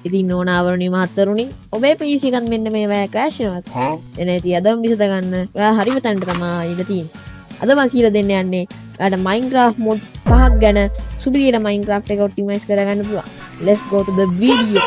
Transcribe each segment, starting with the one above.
ඉතින් නෝනාවරුනි මහත්තරුනි ඔබේ PC එකත් මෙන්න මේ වෑ ක්‍රෑෂ් වෙනවා. එනේ ඉතින් අදම විසඳ ගන්න. ඔයා හරිම තැනට තමයි ඉඳ තියෙන්නේ. අද මම කියලා දෙන්න යන්නේ ඔයාලට Minecraft mod 5ක් ගැන සුපිරියට Minecraft එක ඔප්ටිමයිස් කරගන්න පුළුවන්. Let's go to the video.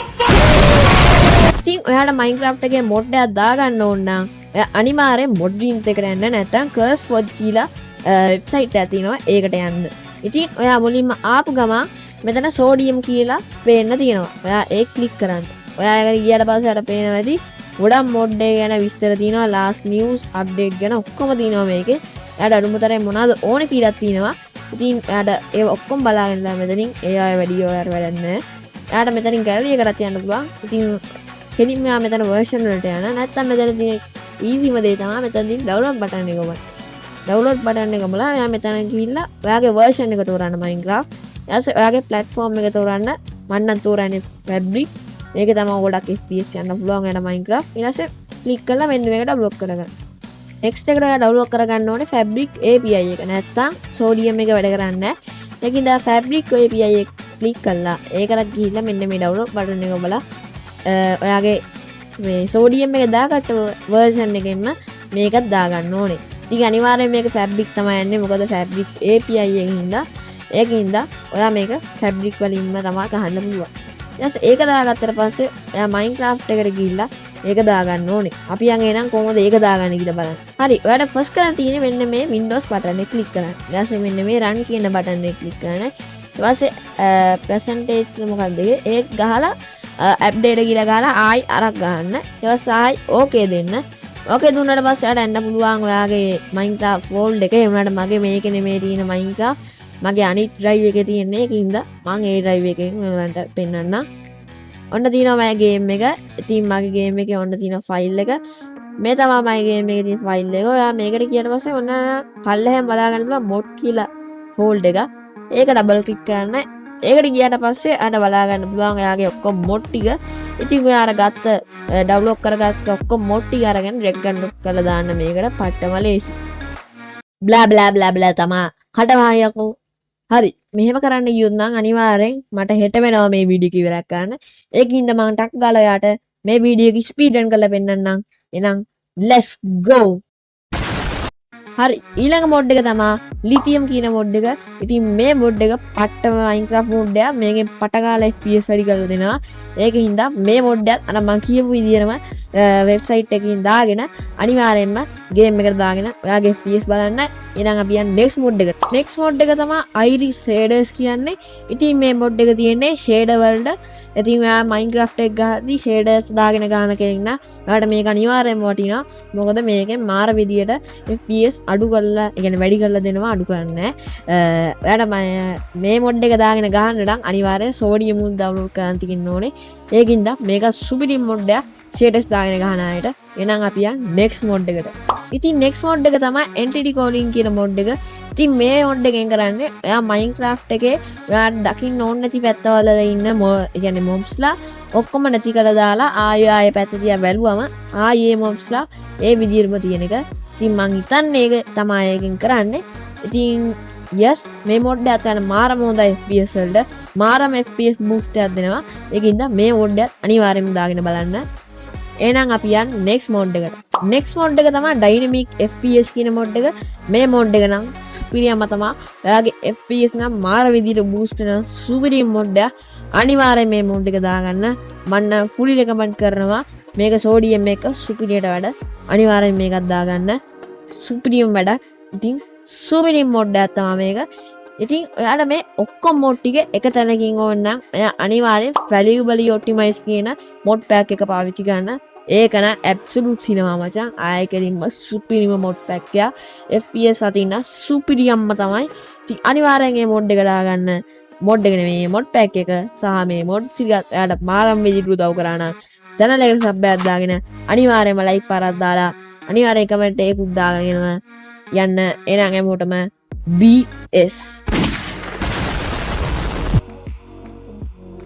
ඉතින් ඔයාලට Minecraft එකේ mod එකක් දාගන්න ඕන නම් ඔයා අනිවාර්යෙන් mod dreams එකට යන්න නැත්නම් CurseForge කියලා වෙබ්සයිට් එකක් තියෙනවා. ඒකට යන්න. ඉතින් ඔයා මුලින්ම ආපු ගමන් මෙතන සෝඩියම් කියලා පේන්න තියෙනවා. ඔයා ඒක ක්ලික් කරන්න. ඔයා ඒකට ගියාට පස්සේ අර පේනවා ඇති ගොඩක් මොඩ් එක ගැන විස්තර තියෙනවා. ලාස්ට් නිවුස් අප්ඩේට් ගැන ඔක්කොම තියෙනවා මේකේ. එයාට අඩුමතරයෙන් මොනවද ඕනේ කියලා තියෙනවා. ඉතින් එයාට ඒ ඔක්කොම බලාගෙන ඉඳලා මෙතනින් ඒ අය වැඩි ඔයාර වැඩක් නැහැ. එයාට මෙතනින් ගැලරි එකකට යන්න පුළුවන්. ඉතින් කෙලින්ම මෙයා මෙතන version වලට යන. නැත්තම් මෙතන තියෙන easyම දේ තමයි මෙතනදී download button එක ඔබ. download button එක ඔබලා එයා මෙතන ගිහිල්ලා ඔයාගේ version එක තෝරන්න Minecraft. ඊට ඔයාගේ platform එක තෝරන්න මම නම් තෝරන්නේ Fabric. මේක තමයි ගොඩක් FPS යන්න පුළුවන් වෙන Minecraft. ඊට පස්සේ ක්ලික් කරලා මෙන්න මේකට ඩවුන්ලෝඩ් කරගන්න. next එකට ඔයා ඩවුන්ලෝඩ් කරගන්න ඕනේ Fabric API එක. නැත්තම් Sodium එක වැඩ කරන්නේ නැහැ. ඒකින්ද Fabric API එක ක්ලික් කරලා ඒකට ගිහිල්ලා මෙන්න මේ download button එක ඔබලා ඔයාගේ මේ Sodium එක දාගත්ත version එකෙන්ම මේකත් දාගන්න ඕනේ. ඉතින් අනිවාර්යයෙන් මේක Fabric තමයි යන්නේ. මොකද Fabric API එකකින්ද ඒකින්ද ඔයා මේක Fabric වලින්ම තමයි ගහන්න පුළුවන්. ඊට ඒක දාගත්තට පස්සේ ඔයා Minecraft එකට ගිහිල්ලා ඒක දාගන්න ඕනේ. අපි යන් එහෙනම් කොහොමද ඒක දාගන්නේ කියලා බලන්න. හරි. ඔයාලට ෆස්ට් කරන්න තියෙන්නේ මෙන්න මේ Windows බටන් එක ක්ලික් කරන්න. ඊට පස්සේ මෙන්න මේ run කියන බටන් එක ක්ලික් කරන්න. ඊට පස්සේ percentage මොකක්ද ඒක ගහලා update කියලා ගහලා ආයි අරක් ගන්න. ඊට පස්සේ ආයි okay දෙන්න. okay දුන්නාට පස්සේ ඔයාලට එන්න පුළුවන් ඔයාගේ Minecraft folder එකේ. ඒ වුණාට මගේ මේකේ නෙමෙයි තියෙන Minecraft මගේ අනිත් drive එකේ තියෙන ඒකින්ද මම ඒ drive එකෙන් ඔයගලන්ට පෙන්නන්නම්. ඔන්න තියෙනවා මගේ game එක. ඉතින් මගේ game එකේ ඔන්න තියෙන file එක. මේ තමයි මගේ game එකේ තියෙන file එක. ඔයා මේකට ගියට පස්සේ ඔන්න පල්ලෙහෙන් බලා ගන්න පුළුවන් mod කියලා folder එක. ඒක double click කරන්න. ඒකට ගියාට පස්සේ අර බලා ගන්න පුළුවන් ඔයාගේ ඔක්කොම mod ටික. ඉතින් ඔයා අර ගත්ත download කරගත්ත ඔක්කොම mod ටික අරගෙන drag and drop කරලා දාන්න මේකට පට්ටම ලේසි. bla bla bla bla තමයි. කටවායකෝ. හරි මෙහෙම කරන්න ගියොත් නම් අනිවාර්යෙන් මට හෙට වෙනවා මේ වීඩියෝ එක ඉවරක් කරන්න. ඒකින්ද මම ටක් ගාලා යාට මේ වීඩියෝ එක ස්පීඩ් රන් කරලා පෙන්නන්නම්. එහෙනම් let's go. හරි ඊළඟ මොඩ් එක තමයි ලිතියම් කියන මොඩ් එක. ඉතින් මේ මොඩ් එක පට්ටම Minecraft මොඩ් එකක්. මේකෙන් පටගාලා FPS වැඩි කරලා දෙනවා. ඒකින්ද මේ මොඩ් එකත් අර මම කියපු විදිහටම වෙබ්සයිට් එකකින් දාගෙන අනිවාර්යෙන්ම ගේම් එකට දාගෙන ඔයාගේ FPS බලන්න. එහෙනම් අපි යන්නේ next mod එකට. next mod එක තමයි Iris shaders කියන්නේ. ඉතින් මේ mod එක තියෙන්නේ shader වලට. ඉතින් ඔයා Minecraft එක ගහද්දි shaders දාගෙන ගන්න කෙනෙක් නම් ඔයාලට මේක අනිවාර්යෙන්ම වටිනවා. මොකද මේකෙන් මාර විදියට FPS අඩු කරලා, ඒ කියන්නේ වැඩි කරලා දෙනවා, අඩු කරන්නේ නැහැ. ඔයාලට මේ mod එක දාගෙන ගහන්න නම් අනිවාර්යෙන් Sodium උන් download කරන් තියන්න ඕනේ. ඒකින්ද මේක සුපිරි mod එකක්. shaders දාගෙන ගහන අයට. එහෙනම් අපි යන්නේ next mod එකට. ඉතින් next mod එක තමයි entity calling කියන mod එක. ඉතින් මේ mod එකෙන් කරන්නේ ඔයා Minecraft එකේ ඔයාට දකින්න ඕන නැති පැත්තවල ඉන්න ඒ කියන්නේ mobsලා ඔක්කොම නැති කරලා දාලා ආයෙ පැත්ත තියා බැලුවම ආයෙ mobsලා ඒ විදිහටම තියෙන එක. ඉතින් මං හිතන්නේ ඒක තමයි එකෙන් කරන්නේ. ඉතින් yes මේ mod එක ගන්න මාරම හොඳයි FPS වලට. මාරම FPS boost එකක් දෙනවා. ඒකින්ද මේ mod එක අනිවාර්යෙන්ම දාගෙන බලන්න. එහෙනම් අපි යන්නේ next mod එකට. next mod එක තමයි dynamic FPS කියන mod එක. මේ mod එක නම් සුපිරියම තමයි. ඔයාගේ FPS නම් මාර විදිහට boost වෙන සුපිරි mod එක. අනිවාර්යෙන් මේ mod එක දාගන්න. මම නම් fully recommend කරනවා. මේක Sodium එක සුපිරියට වැඩ. අනිවාර්යෙන් මේකත් දාගන්න. සුපිරියම වැඩ. ඉතින් සුපිරි mod එකක් තමයි මේක. ඉතින් ඔයාලා මේ ඔක්කොම mod ටික එක තැනකින් ඕන නම් ඔයා අනිවාර්යෙන් valuably optimize කියන mod pack එක පාවිච්චි කරන්න. ඒක නම් absolute cinema මචං. ආයෙකදීම සුපිරිම mod pack එක. FPS අතින් සුපිරියම්ම තමයි. ඉතින් අනිවාර්යෙන් මේ mod එක දාගන්න. mod එක නෙමෙයි mod pack එක සහ මේ mod සිගත් ඔයාලට මාරම් විදිහට උදව් කරා නම් channel එකට sub එකක් දාගෙන අනිවාර්යෙන්ම like පාරක් දාලා අනිවාර්යෙන් comment එකකුත් දාගෙන යන්න. එහෙනම් හැමෝටම BS